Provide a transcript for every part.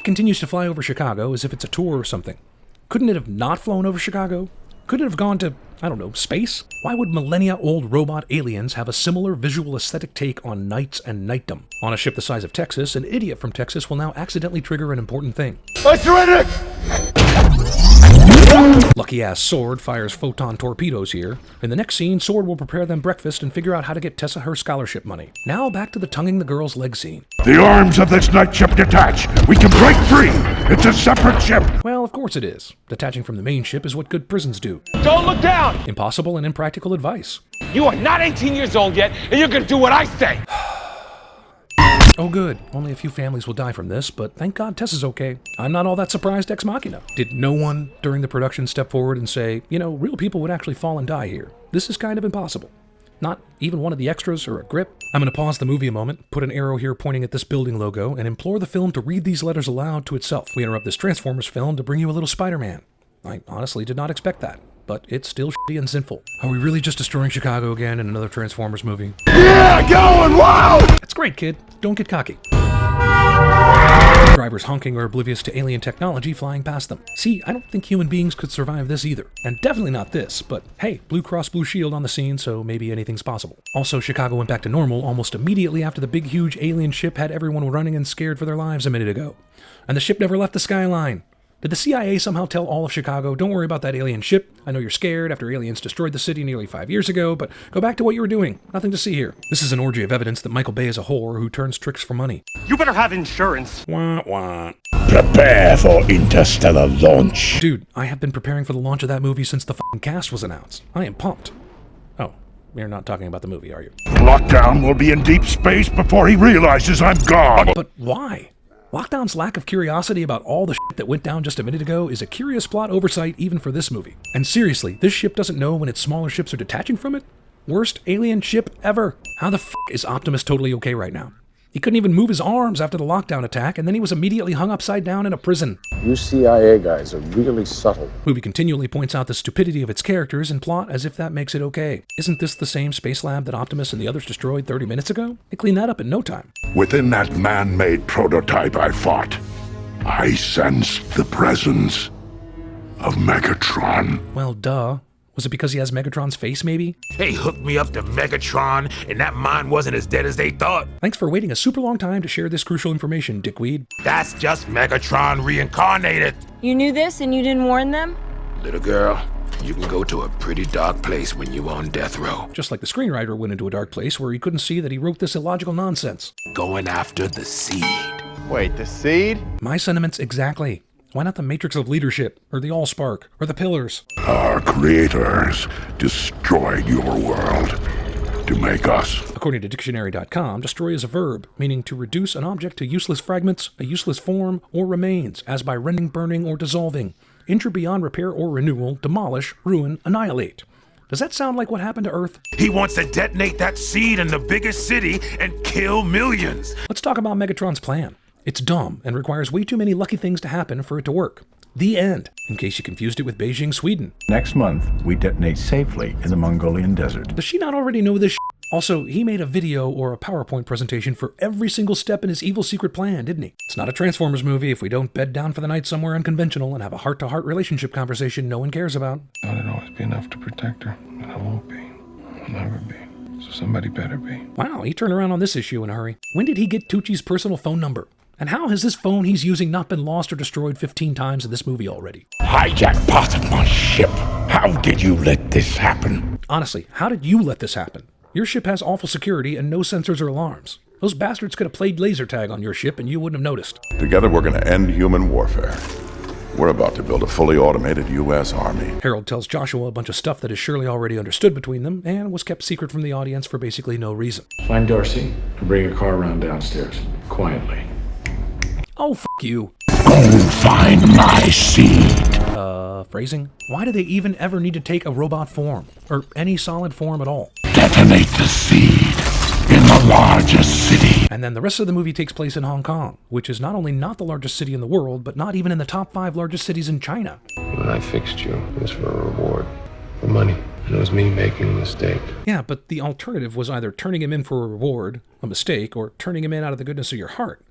continues to fly over Chicago as if it's a tour or something. Couldn't it have not flown over Chicago? Couldn't it have gone to, I don't know, space? Why would millennia-old robot aliens have a similar visual aesthetic take on knights and knightdom? On a ship the size of Texas, an idiot from Texas will now accidentally trigger an important thing. I surrender! Lucky-ass Sword fires photon torpedoes here. In the next scene, Sword will prepare them breakfast and figure out how to get Tessa her scholarship money. Now back to the tonguing the girl's leg scene. The arms of this night ship detach. We can break free. It's a separate ship. Well, of course it is. Detaching from the main ship is what good prisons do. Don't look down! Impossible and impractical advice. You are not 18 years old yet, and you're gonna do what I say! Oh good, only a few families will die from this, but thank God Tessa's okay. I'm not all that surprised ex machina. Did no one during the production step forward and say, you know, real people would actually fall and die here? This is kind of impossible. Not even one of the extras or a grip. I'm going to pause the movie a moment, put an arrow here pointing at this building logo, and implore the film to read these letters aloud to itself. We interrupt this Transformers film to bring you a little Spider-Man. I honestly did not expect that, but it's still shitty and sinful. Are we really just destroying Chicago again in another Transformers movie? Yeah, going wild! That's great, kid. Don't get cocky. Drivers honking are oblivious to alien technology flying past them. See, I don't think human beings could survive this either. And definitely not this, but hey, Blue Cross Blue Shield on the scene, so maybe anything's possible. Also, Chicago went back to normal almost immediately after the big huge alien ship had everyone running and scared for their lives a minute ago. And the ship never left the skyline. Did the CIA somehow tell all of Chicago, don't worry about that alien ship? I know you're scared after aliens destroyed the city nearly 5 years ago, but go back to what you were doing. Nothing to see here. This is an orgy of evidence that Michael Bay is a whore who turns tricks for money. You better have insurance. Wah, wah. Prepare for interstellar launch. Dude, I have been preparing for the launch of that movie since the fucking cast was announced. I am pumped. Oh, you're not talking about the movie, are you? Lockdown will be in deep space before he realizes I'm gone. But why? Lockdown's lack of curiosity about all the shit that went down just a minute ago is a curious plot oversight even for this movie. And seriously, this ship doesn't know when its smaller ships are detaching from it? Worst alien ship ever. How the f*** is Optimus totally okay right now? He couldn't even move his arms after the lockdown attack, and then he was immediately hung upside down in a prison. You CIA guys are really subtle. Movie continually points out the stupidity of its characters and plot as if that makes it okay. Isn't this the same space lab that Optimus and the others destroyed 30 minutes ago? They cleaned that up in no time. Within that man-made prototype I fought, I sensed the presence of Megatron. Well, duh. Was it because he has Megatron's face, maybe? They hooked me up to Megatron, and that mine wasn't as dead as they thought. Thanks for waiting a super long time to share this crucial information, dickweed. That's just Megatron reincarnated. You knew this and you didn't warn them? Little girl, you can go to a pretty dark place when you're on death row. Just like the screenwriter went into a dark place where he couldn't see that he wrote this illogical nonsense. Going after the seed. Wait, the seed? My sentiments exactly. Why not the Matrix of Leadership, or the Allspark, or the Pillars? Our creators destroyed your world to make us. According to dictionary.com, destroy is a verb, meaning to reduce an object to useless fragments, a useless form, or remains, as by rending, burning, or dissolving. Injure beyond repair or renewal, demolish, ruin, annihilate. Does that sound like what happened to Earth? He wants to detonate that seed in the biggest city and kill millions. Let's talk about Megatron's plan. It's dumb and requires way too many lucky things to happen for it to work. The end, in case you confused it with Beijing, Sweden. Next month, we detonate safely in the Mongolian desert. Does she not already know this shit? Also, he made a video or a PowerPoint presentation for every single step in his evil secret plan, didn't he? It's not a Transformers movie if we don't bed down for the night somewhere unconventional and have a heart-to-heart relationship conversation no one cares about. I thought it'd always be enough to protect her, and it won't be. It'll never be. So somebody better be. Wow, he turned around on this issue in a hurry. When did he get Tucci's personal phone number? And how has this phone he's using not been lost or destroyed 15 times in this movie already? Hijack parts of my ship. How did you let this happen? Honestly, how did you let this happen? Your ship has awful security and no sensors or alarms. Those bastards could have played laser tag on your ship and you wouldn't have noticed. Together we're going to end human warfare. We're about to build a fully automated U.S. Army. Harold tells Joshua a bunch of stuff that is surely already understood between them and was kept secret from the audience for basically no reason. Find Darcy and bring a car around downstairs, quietly. Oh, f*** you. Go find my seed. Phrasing? Why do they even ever need to take a robot form? Or any solid form at all? Detonate the seed in the largest city. And then the rest of the movie takes place in Hong Kong, which is not only not the largest city in the world, but not even in the top 5 largest cities in China. When I fixed you, it was for a reward. For money. And it was me making a mistake. Yeah, but the alternative was either turning him in for a reward, a mistake, or turning him in out of the goodness of your heart,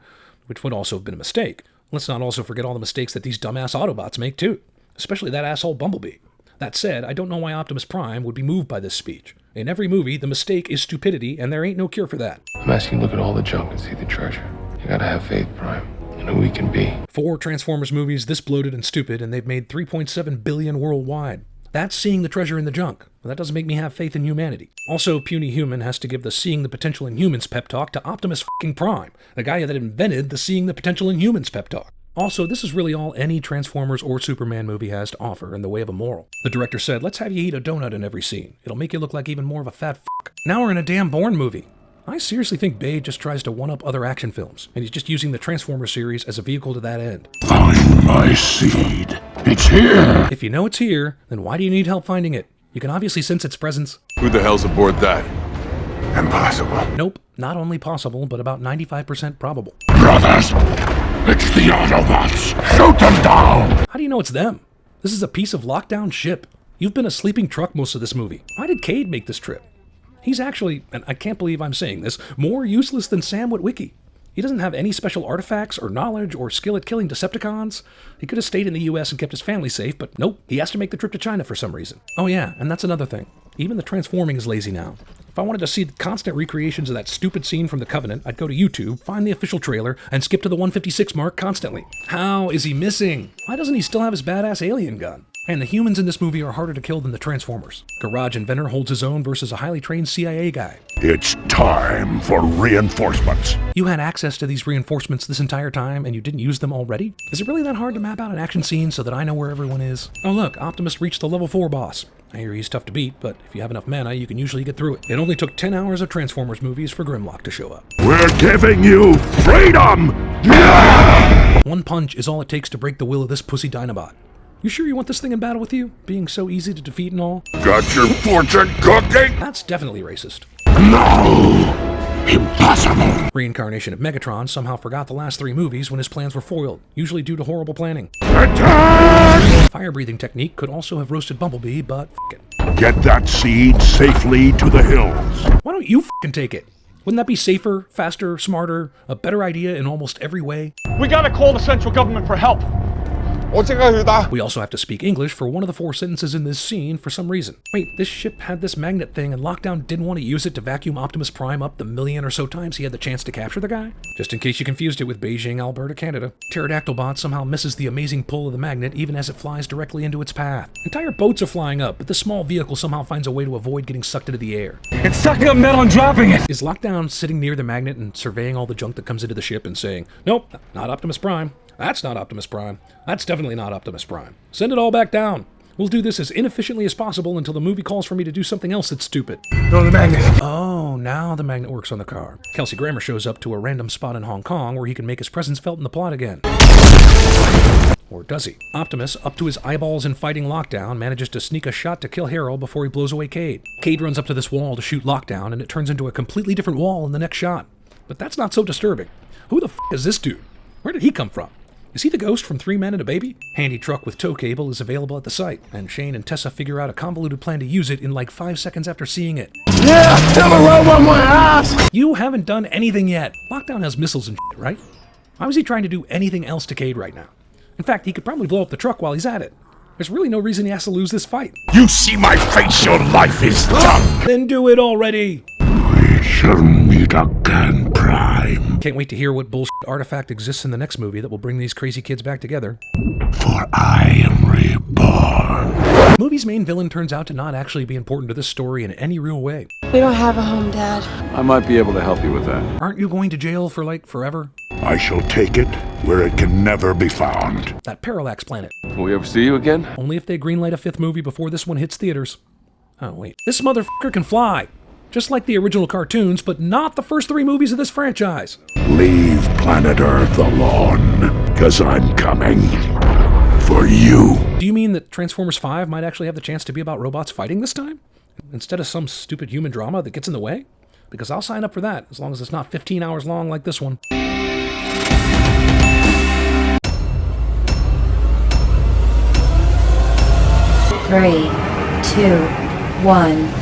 which would also have been a mistake. Let's not also forget all the mistakes that these dumbass Autobots make too, especially that asshole Bumblebee. That said, I don't know why Optimus Prime would be moved by this speech. In every movie, the mistake is stupidity, and there ain't no cure for that. I'm asking you to look at all the junk and see the treasure. You gotta have faith, Prime, in who we can be. 4 Transformers movies this bloated and stupid, and they've made $3.7 billion worldwide. That's seeing the treasure in the junk. Well, that doesn't make me have faith in humanity. Also, Puny Human has to give the seeing the potential in humans pep talk to Optimus fucking Prime, the guy that invented the seeing the potential in humans pep talk. Also, this is really all any Transformers or Superman movie has to offer in the way of a moral. The director said, let's have you eat a donut in every scene. It'll make you look like even more of a fat fuck. Now we're in a damn Bourne movie. I seriously think Bay just tries to one-up other action films, and he's just using the Transformers series as a vehicle to that end. Find my seed. It's here. If you know it's here, then why do you need help finding it? You can obviously sense its presence. Who the hell's aboard that? Impossible. Nope, not only possible, but about 95% probable. Brothers, it's the Autobots. Shoot them down. How do you know it's them? This is a piece of lockdown ship. You've been a sleeping truck most of this movie. Why did Cade make this trip? He's actually, and I can't believe I'm saying this, more useless than Sam Witwicky. He doesn't have any special artifacts or knowledge or skill at killing Decepticons. He could have stayed in the US and kept his family safe, but nope, he has to make the trip to China for some reason. Oh yeah, and that's another thing. Even the transforming is lazy now. If I wanted to see the constant recreations of that stupid scene from The Covenant, I'd go to YouTube, find the official trailer, and skip to the 156 mark constantly. How is he missing? Why doesn't he still have his badass alien gun? And the humans in this movie are harder to kill than the Transformers. Garage Inventor holds his own versus a highly trained CIA guy. It's time for reinforcements. You had access to these reinforcements this entire time and you didn't use them already? Is it really that hard to map out an action scene so that I know where everyone is? Oh look, Optimus reached the level 4 boss. I hear he's tough to beat, but if you have enough mana, you can usually get through it. It only took 10 hours of Transformers movies for Grimlock to show up. We're giving you freedom! One punch is all it takes to break the will of this pussy Dinobot. You sure you want this thing in battle with you? Being so easy to defeat and all? Got your fortune cooking? That's definitely racist. No! Impossible! Reincarnation of Megatron somehow forgot the last 3 movies when his plans were foiled, usually due to horrible planning. Attack! Fire-breathing technique could also have roasted Bumblebee, but f*** it. Get that seed safely to the hills. Why don't you f***ing take it? Wouldn't that be safer, faster, smarter, a better idea in almost every way? We gotta call the central government for help. We also have to speak English for one of the 4 sentences in this scene for some reason. Wait, this ship had this magnet thing and Lockdown didn't want to use it to vacuum Optimus Prime up the million or so times he had the chance to capture the guy? Just in case you confused it with Beijing, Alberta, Canada. Pterodactylbot somehow misses the amazing pull of the magnet even as it flies directly into its path. Entire boats are flying up, but this small vehicle somehow finds a way to avoid getting sucked into the air. It's sucking up metal and dropping it. Is Lockdown sitting near the magnet and surveying all the junk that comes into the ship and saying, nope, not Optimus Prime. That's not Optimus Prime. That's definitely not Optimus Prime. Send it all back down. We'll do this as inefficiently as possible until the movie calls for me to do something else that's stupid. Go to the magnet. Oh, now the magnet works on the car. Kelsey Grammer shows up to a random spot in Hong Kong where he can make his presence felt in the plot again. Or does he? Optimus, up to his eyeballs in fighting Lockdown, manages to sneak a shot to kill Harold before he blows away Cade. Cade runs up to this wall to shoot Lockdown, and it turns into a completely different wall in the next shot. But that's not so disturbing. Who the f*** is this dude? Where did he come from? Is he the ghost from 3 Men and a Baby? Handy truck with tow cable is available at the site, and Shane and Tessa figure out a convoluted plan to use it in like 5 seconds after seeing it. Yeah, tell a robot my ass. You haven't done anything yet. Lockdown has missiles and shit, right? Why was he trying to do anything else to Cade right now? In fact, he could probably blow up the truck while he's at it. There's really no reason he has to lose this fight. You see my face, your life is done! Then do it already! We shall meet again, Prime. Can't wait to hear what bullshit artifact exists in the next movie that will bring these crazy kids back together. For I am reborn. The movie's main villain turns out to not actually be important to this story in any real way. We don't have a home, Dad. I might be able to help you with that. Aren't you going to jail for, like, forever? I shall take it where it can never be found. That Parallax planet. Will we ever see you again? Only if they greenlight a 5th movie before this one hits theaters. Oh, wait. This motherfucker can fly! Just like the original cartoons, but not the first 3 movies of this franchise. Leave planet Earth alone, 'cause I'm coming for you. Do you mean that Transformers 5 might actually have the chance to be about robots fighting this time? Instead of some stupid human drama that gets in the way? Because I'll sign up for that, as long as it's not 15 hours long like this one. 3, 2, 1.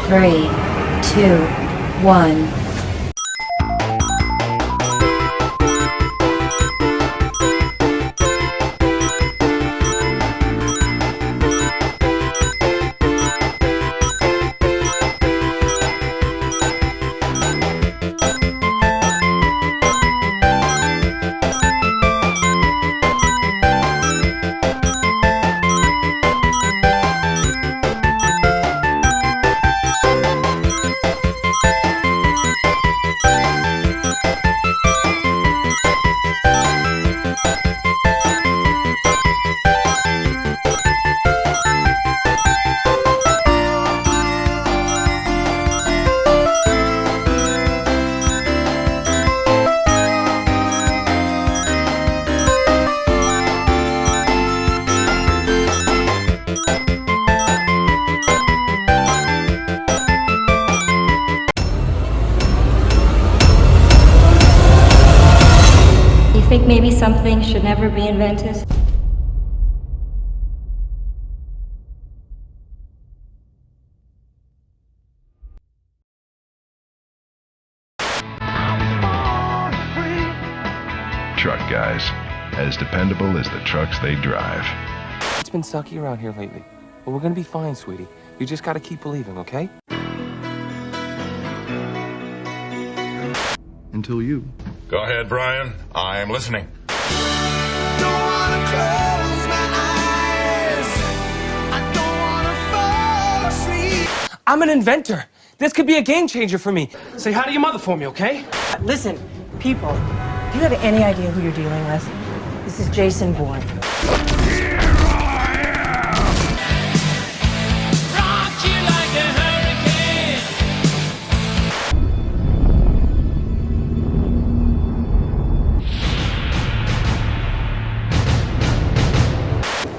3, 2, 1. You think maybe something should never be invented? Truck guys, as dependable as the trucks they drive. It's been sucky around here lately. But we're gonna be fine, sweetie. You just gotta keep believing, okay? Until you. Go ahead, Brian. I'm listening. I'm an inventor. This could be a game changer for me. Say hi to your mother for me, okay? Listen, people, do you have any idea who you're dealing with? This is Jason Bourne.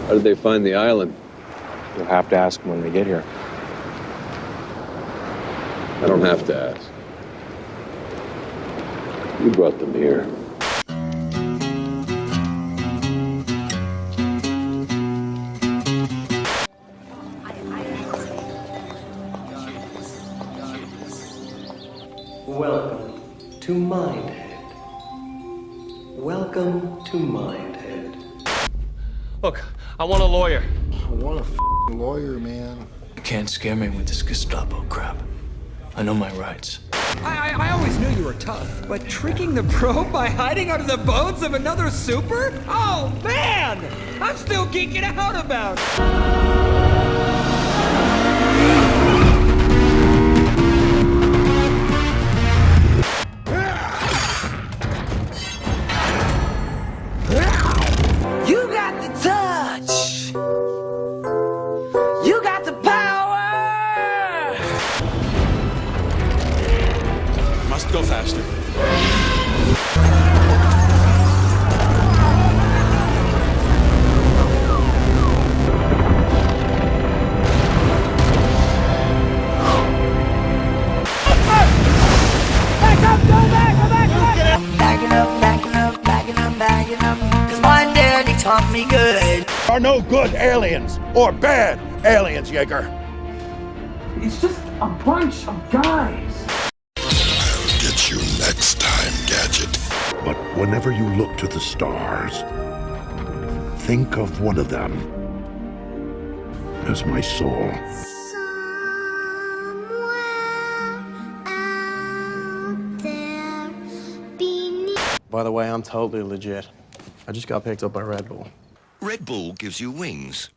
How did they find the island? You'll have to ask them when they get here. I don't have to ask. You brought them here. Welcome to Mindhead. Welcome to Mindhead. Look, I want a lawyer. I want a lawyer, man. You can't scare me with this Gestapo crap. I know my rights. I always knew you were tough, but tricking the probe by hiding under the bones of another super? Oh, man! I'm still geeking out about it. You got the touch! You got the power! Must go faster. Backing up, cause my daddy taught me good. There are no good aliens or bad aliens, Jaeger. It's just a bunch of guys. I'll get you next time, Gadget. But whenever you look to the stars, think of one of them as my soul. By the way, I'm totally legit. I just got picked up by Red Bull. Red Bull gives you wings.